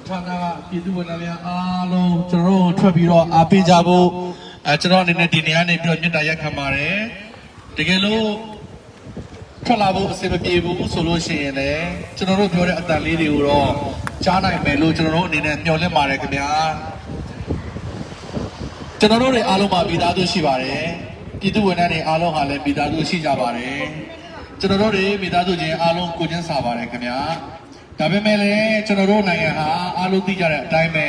ဌာနကပြည်သူ့ဝန်ထမ်းများအားလုံးကျွန်တော်တို့ထွက်ပြီးတော့အားပေးကြဖို့ကျွန်တော်အနေနဲ့ဒီနေရာနေပြီးတော့မြတ်တာရက်ခံပါတယ်တကယ်လို့ထွက်လာဖို့အဆင်မပြေဘူးဆိုလို့ရှိရင်လည်းကျွန်တော်တို့ပြောတဲ့အတန်လေးတွေကိုတော့ကြားနိုင်မယ်လို့ကျွန်တော်တို့အနေနဲ့မျှော်လင့်ပါတယ်ခင်ဗျာကျွန်တော်တို့တွေအားလုံးမှာပြည်သားစုရှိပါတယ်ပြည်သူ့ဝန်ထမ်းတွေအားလုံးဟာလည်းပြည်သားစုရှိကြပါတယ်ကျွန်တော်တို့တွေပြည်သားစုချင်းအားလုံးကိုချင်းစာပါတယ်ခင်ဗျာဒါပေမဲ့လည်းကျွန်တော်တို့နိုင်ငံဟာအားလုံးသိကြတဲ့အတိုင်းပဲ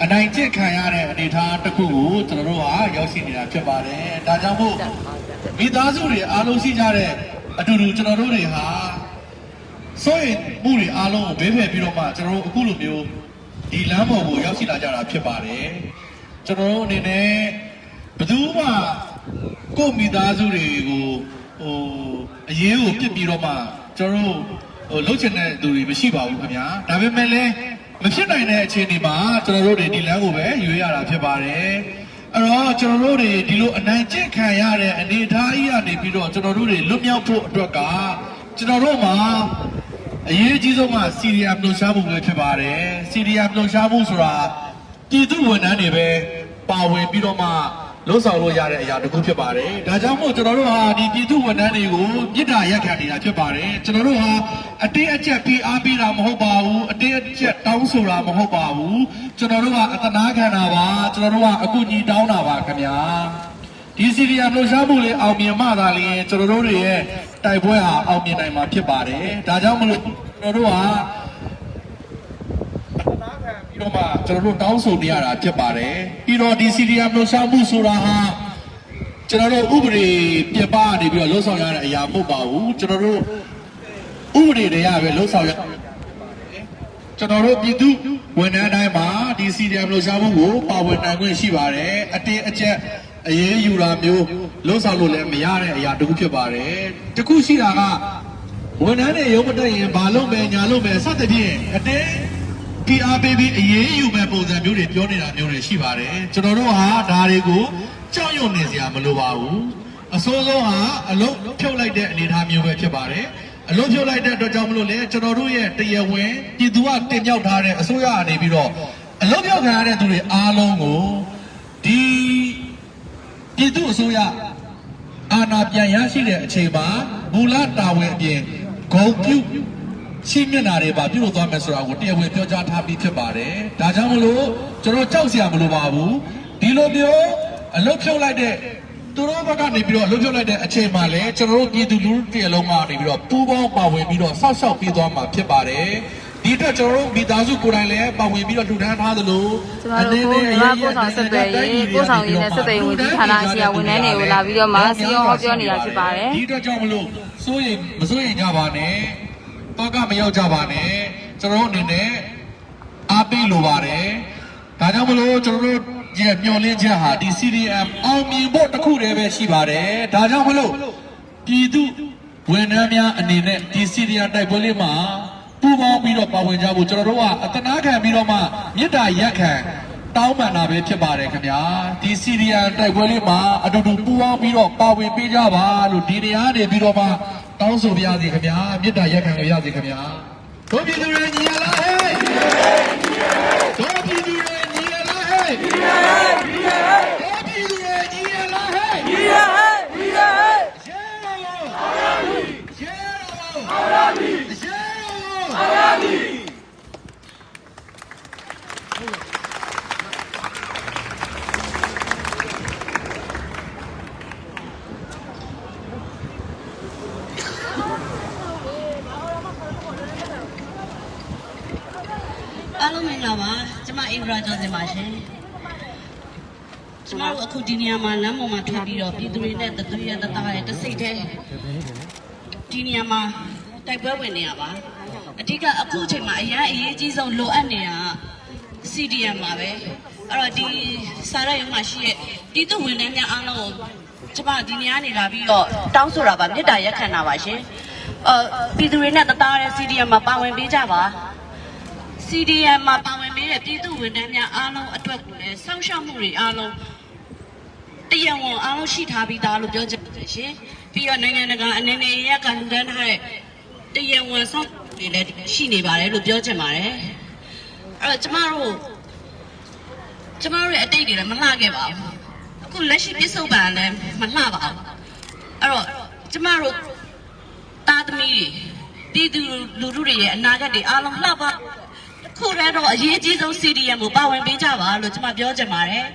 အနိုင်ကျင့်ခံရတဲ့အနေအထားတစ်ခုကိုကျွန်တော်တို့ဟာရောက်ရှိနေတာဖြစ်ပါတယ်ဒါကြောင့်မို့မိသားစုတွေအားလုံးရှိကြတဲ့အတူတူကျွန်တော်တို့တွေဟာစိုးရိမ်မှုတွေအားလုံးကိုဘေးဖယ်ပြီးတော့မှကျွန်တော်တို့အခုလိုမျိုးဒီလမ်းပေါ်ကိုရောက်ရှိလာကြတာဖြစ်ပါတယ်ကျွန်တော်တို့အနေနဲ့ဘယ်သူမှကိုယ့်မိသားစုတွေကိုအရေးကိုပြစ်ပြီးတော့မှကျွန်တော်တို့လှုပ်ချင်တဲ့သူတွေမရှိပါဘူးခင်ဗျာဒါပေမဲ့လည်းမဖြစ်နိုင်တဲ့အခြေအနေမှာကျွန်တော်တို့တွေဒီလမ်းကိုပဲရွေးရတာဖြစ်ပါတယ်အဲ့တော့ကျွန်တော်တို့တွေဒီလိုအနိုင်ကျင့်ခံရတဲ့အနေအထားကြီးကနေပြီးတော့ကျွန်တော်တို့တွေလွတ်မြောက်ဖို့အတွက်ကကျွန်တော်တို့မှာအရေးကြီးဆုံးကစီရီယမ်လှုပ်ရှားမှုပဲဖြစ်ပါတယ်စီရီယမ်လှုပ်ရှားမှုဆိုတာပြည်သူဝန်ထမ်းတွေပဲပါဝင်ပြီးတော့မှလှုပ်ဆောင်လို့ရတဲ့အရာတစ်ခုဖြစ်ပါတယ်ဒါကြောင့်မို့ကျွန်တော်တို့ဟာဒီပြည်သူဝန်ထမ်းတွေကိုမြစ်တာရက်ခံနေတာဖြစ်ပါတယ်ကျွန်တော်တို့ဟာအတင်းအကျပ်ပြီးအားပေးတာမဟုတ်ပါဘူးအတင်းအကျပ်တောင်းဆိုတာမဟုတ်ပါဘူးကျွန်တော်တို့ကအသနာခံတာပါကျွန်တော်တို့ကအကူအညီတောင်းတာပါခင်ဗျာဒီစီရီယမ်လှုပ်ရှားမှုလေးအောင်မြင်မှသာလျှင်ကျွန်တော်တို့တွေရဲ့တိုက်ပွဲဟာအောင်မြင်နိုင်မှာဖြစ်ပါတယ်ဒါကြောင့်မလို့ကျွန်တော်တို့ဟာပြီးတော့မှကျွန်တော်တို့တောင်းဆိုနေရတာဖြစ်ပါတယ်ပြီးတော့ဒီစီရီယမ်လှုပ်ရှားမှုဆိုတာဟာကျွန်တော်တို့ဥပဒေပြပနေပြီးတော့လှုပ်ဆောင်ရတဲ့အရာမဟုတ်ပါဘူးကျွန်တော်တို့ဥပဒေတွေကပဲလှုပ်ဆောင်ရကျွန်တော်တို့ပြည်သူဝန်ထမ်းတိုင်းမှာဒီစီရီယမ်လှုပ်ရှားမှုကိုပါဝင်နိုင်ခွင့်ရှိပါတယ်အတင်းအကျပ်အရေးယူတာမျိုးလှုပ်ဆောင်လို့လည်းမရတဲ့အရာတစ်ခုဖြစ်ပါတယ်တခုရှိတာကဝန်ထမ်းတွေရုံးမတက်ရင်ဘာလုပ်မယ်ညာလုပ်မယ်စသဖြင့်အတင်းPRPB အရေးယူမဲ့ပုံစံမျိုးတွေပြောနေတာမျိုးတွေရှိပါတယ်ကျွန်တော်တို့ဟာဒါတွေကိုကြောက်ရွံ့နေစရာမလိုပါဘူးအစိုးဆုံးဟာအလုံးဖြုတ်လိုက်တဲ့အနေအထားမျိုးပဲဖြစ်ပါတယ်အလုံးဖြုတ်လိုက်တဲ့အတွက်ကြောင့်မလို့လေကျွန်တော်တို့ရဲ့တရားဝင်ပြည်သူကတင်မြှောက်ထားတဲ့အစိုးရအနေပြီးတော့အလုံးဖြုတ်ခံရတဲ့သူတွေအားလုံးကိုဒီပြည်သူအစိုးရအာဏာပြန်ရရှိတဲ့အချိန်မှာမူလတာဝန်အပြင်ဂုဏ်ပြုရှိမျက်နာတွေပါပြုလုပ်သွားမယ်ဆိုတာကိုတရားဝင်ပြောကြားထားပြီးဖြစ်ပါတယ်ဒါကြောင့်မလို့ကျွန်တော်ကြောက်စရာမလိုပါဘူးဒီလိုမျိုးအလုတ်ဖြုတ်လိုက်တဲ့သူတို့ဘက်ကနေပြီးတော့အလုတ်ဖြုတ်လိုက်တဲ့အချိန်မှာလည်းကျွန်တော်တို့ပြည်သူလူထုတရလုံးကနေပြီးတော့ပူးပေါင်းပါဝင်ပြီးတော့ဆောက်ရှောက်ပြီးသွားမှာဖြစ်ပါတယ်ဒီအတွက်ကျွန်တော်တို့မိသားစုကိုယ်တိုင်လည်းပါဝင်ပြီးတော့လှူဒန်းထားသလိုအနေနဲ့အရေးပို့ဆောင်ဆက်သွယ်ရေးပို့ဆောင်ရေးနဲ့ဆက်သွယ်ရေးဝန်ကြီးဌာနအစီအဝန်ထမ်းတွေကိုလာပြီးတော့မှစီရောဟောပြောနေတာဖြစ်ပါတယ်ဒီအတွက်ကြောင့်မလို့စိုးရိမ်မစိုးရိမ်ကြပါနဲ့တော့ကမရောက်ကြပါနဲ့ကျွန်တော်တို့အနေနဲ့အားပေးလိုပါတယ်ဒါကြောင့်မလို့ကျွန်တော်တို့ရဲ့မျှော်လင့်ချက်ဟာဒီ CDM အောင်မြင်ဖို့တစ်ခုတည်းပဲရှိပါတယ်ဒါကြောင့်မလို့ပြည်သူဝန်ထမ်းများအနေနဲ့ဒီ CDM တိုက်ပွဲလေးမှာပူးပေါင်းပြီးတော့ပါဝင်ကြဖို့ကျွန်တော်တို့ကအသနာခံပြီးတော့မှမေတ္တာရက်ခံတောင်းပန်တာပဲဖြစ်ပါတယ်ခင်ဗျာဒီ CDM တိုက်ပွဲလေးမှာအတူတူပူးပေါင်းပြီးတော့ပါဝင်ပေးကြပါလို့ဒီနေရာနေပြီးတော့မှတောင်းဆိုပြရစီခင်ဗျာမေတ္တာရက်ခံကြရစီခင်ဗျာတို့ပြည်သူတွေညီရလားဟဲ့တို့ပြည်သူတွေညီရလားဟဲ့ညီရညီရတို့ပြည်သူတွေညီရလားဟဲ့ညီရညီရရဲရောအာရမီရဲရောအာရမီရဲရောအာရမီအားလုံးမင်္ဂလာပါကျမအင်္ဂရာကျော်စင်ပါရှင်ကျမတို့အခုဒီနေရာမှာလမ်းပေါ်မှာထွက်ပြီးတော့ပြည်သူတွေနဲ့တသွေးရတသားရဲ့တစိတ်တည်းဒီနေရာမှာတိုက်ပွဲဝင်နေရပါအဓိကအခုအချိန်မှာအရေးကြီးဆုံးလိုအပ်နေတာ CDM ပါပဲအဲ့တော့ဒီစာရရုံမှာရှိတဲ့ပြည်သူဝန်ထမ်းများအားလုံးကိုကျမဒီနေရာနေလာပြီးတော့တောင်းဆိုတာပါမေတ္တာရက်ခံတာပါရှင်ပြည်သူတွေနဲ့တသားရဲ့ CDM မှာပါဝင်ပေးကြပါCDM မှာပါဝင်ပေးတဲ့ပြည်သူဝန်ထမ်းများအားလုံးအတွက်ကိုလည်းစောင့်ရှောက်မှုတွေအားလုံးတရားဝင်အားလုံးရှိထားပြီးသားလို့ပြောချင်ပါတယ်ရှင်ပြီးတော့နိုင်ငံတကာအနေနဲ့ရကလူတန်းထားတဲ့တရားဝင်စောင့်တွေလည်းရှိနေပါတယ်လို့ပြောချင်ပါတယ် ကျမတို့ရဲ့အတိတ်တွေလည်းမလှခဲ့ပါဘူးအခုလက်ရှိပြစ္ဆုတ်ပံလည်းမလှပါဘူးအဲ့တော့ကျမတို့သားသမီးတွေပြည်သူလူထုတွေရဲ့အနာဂတ်တွေအားလုံးလှပါခုတည်းတော့အရေးကြီးဆုံး CDM ကိုပါဝင်ပေးကြပါလို့ကျွန်မပြောချင်ပါတယ်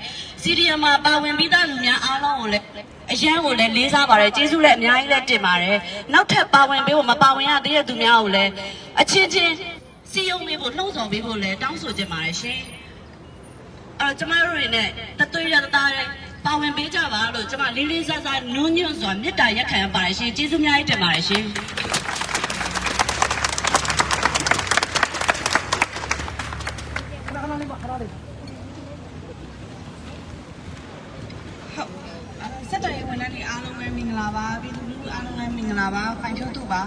CDM မှာပါဝင်ပြီးသားလူများအားလုံးကိုလည်းအရန်ကိုလည်းလေးစားပါတယ်ကျေးဇူးလည်းအများကြီးလည်းတင်ပါတယ်နောက်ထပ်ပါဝင်ပေးဖို့မပါဝင်ရသေးတဲ့သူများကိုလည်းအချင်းချင်းစီယုံပေးဖို့နှုတ်ဆော်ပေးဖို့လည်းတောင်းဆိုချင်ပါတယ်ရှင်ကျမတို့တွေနဲ့တသွေးရတသားပါဝင်ပေးကြပါလို့ကျွန်မလေးလေးစားစားနုံညွန့်စွာမေတ္တာရက်ခံပါတယ်ရှင်ကျေးဇူးများကြီးတင်ပါတယ်ရှင်ဆက်တော်ရေးဝန်ထမ်းတွေအားလုံးပဲမင်္ဂလာပါပြည်သူလူထုအားလုံးလည်းမင်္ဂလာပါဖိုင်ဖြိုးသူပါ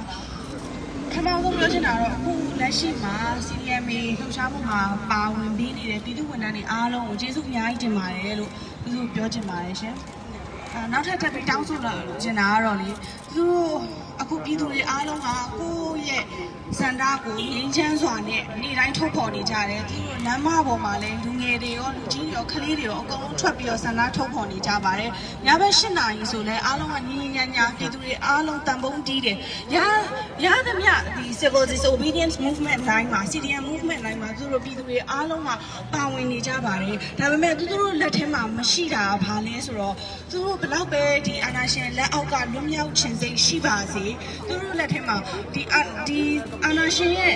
ခမောင်းဆုံးပြောချင်တာတော့အခုလက်ရှိမှာ CDMA လှုပ်ရှားမှုမှာပါဝင်ပြီးနေတဲ့ပြည်သူဝန်ထမ်းတွေအားလုံးကိုကျေးဇူးအများကြီးတင်ပါတယ်လို့သူတို့ပြောချင်ပါတယ်ရှင်နောက်ထပ်တက်ပြီးတောင်းဆိုလာချင်တာကတော့လေသူတို့အခုပြည်သူတွေအားလုံးကကိုယ့်ရဲ့စန္ဒကိုငြိမ်းချမ်းစွာနဲ့နေ့တိုင်းထုတ်ဖော်နေကြတယ်သူတို့လမ်းမပေါ်မှာလည်းလူငယ်တွေရောလူကြီးရောကလေးတွေရောအကုန်လုံးထွက်ပြီးတော့စန္ဒထုတ်ဖော်နေကြပါတယ်ညဘက်8 နာရီဆိုလဲအားလုံးကညီညီညာညာပြည်သူတွေအားလုံးတန်ဖိုးတီးတယ်ရသမျှဒီ civil disobedience movement line မှာ CDM movement line မှာသူတို့ပြည်သူတွေအားလုံးကပါဝင်နေကြပါတယ်ဒါပေမဲ့သူတို့လက်ထဲမှာမရှိတာဘာလဲဆိုတော့သူတို့ဘယ်လောက်ပဲဒီအာဏာရှင်လက်အောက်ကလွတ်မြောက်ခြင်းစိတ်ရှိပါစေသူတို့လက်ထဲမှာဒီအာဏာရှင်ရဲ့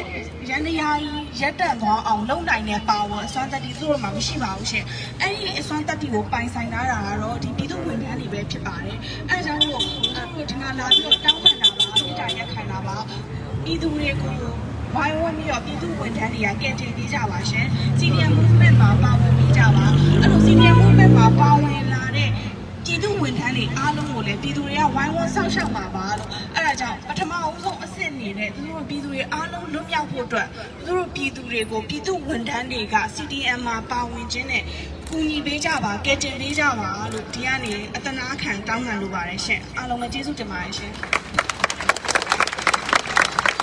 ရန်တရားကြီးရက်တန့်သွားအောင်လုပ်နိုင်တဲ့ power အစွမ်းတတ္တိသူတို့မှာမရှိပါဘူးရှင်အဲ့ဒီအစွမ်းတတ္တိကိုပိုင်ဆိုင်ထားတာကတော့ဒီပြည်သူဝန်ထမ်းတွေပဲဖြစ်ပါတယ်အဲဒါကြောင့်မို့ဒီမှာလာပြီးတော့တောင်းပန်တာပါပြည်တာရက်ခံတာပါပြည်သူတွေကိုဝိုင်းဝန်းပြီးတော့ပြည်သူဝန်ထမ်းတွေကကယ်တင်ပေးကြပါရှင် CDM movement မှာပါဝင်ပြီးကြပါအဲ့လို CDM movement မှာပါဝင်လာတဲ့ပြည်သူဝန်ထမ်းတွေအားလုံးကိုလည်းပြည်သူတွေကဝိုင်းဝန်းဆောက်ရှောက်ပါပါလို့အဲ့ဒါကြောင့်ပထမအဆုံးအဆင့်နေတဲ့သူတို့ပြည်သူတွေအားလုံးလွတ်မြောက်ဖို့အတွက်သူတို့ပြည်သူတွေကိုပြည်သူဝန်ထမ်းတွေက CDM မှာပါဝင်ခြင်းနဲ့ကူညီပေးကြပါကယ်တင်ပေးကြပါလို့ဒီကနေအတနာခံတောင်းပန်လိုပါတယ်ရှင်အားလုံးပဲကျေးဇူးတင်ပါတယ်ရှင်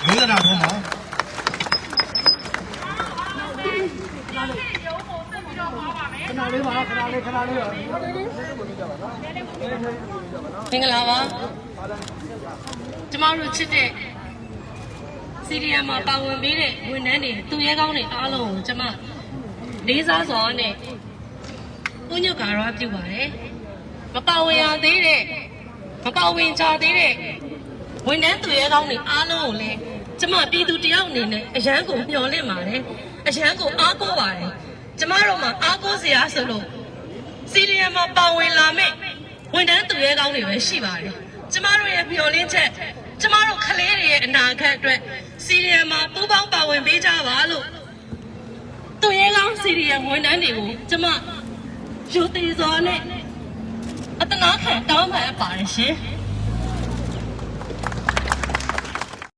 လူသနာဘုံမှာခဏလေးပါခဏလေးပါမင်္ဂလာပါကျမတို့ချစ်တဲ့ CDM မှာပါဝင်ပေးတဲ့ဝန်ထမ်းတွေသူရဲကောင်းတွေအားလုံးကိုကျမလေးစားစွာနဲ့ဥညွတ်ကာရပြုပါတယ်မပါဝင်ရသေးတဲ့မပါဝင်ကြသေးတဲ့ဝန်ထမ်းသူရဲကောင်းတွေအားလုံးကိုလည်းကျမပြည်သူတယောက်အနေနဲ့အရန်ကိုမျှော်လင့်ပါတယ်အရန်ကိုအားကိုးပါတယ်ကျမတို့မှာအားကိုးစရာဆိုလို့ CDM မှာပါဝင်လာမယ့်ဝန်ထမ်းသူရဲကောင်းတွေပဲရှိပါတယ်ကျမတို့ရဲ့မျှော်လင့်ချက်ကျမတို့ကလေးတွေရဲ့အနာဂတ်အတွက် CDM မှာပူးပေါင်းပါဝင်ပေးကြပါလို့သူရဲကောင်း CDM ဝန်ထမ်းတွေကိုကျမယူသေးစွာနဲ့အတနာခံတောင်းပန်ပါတယ်ရှင်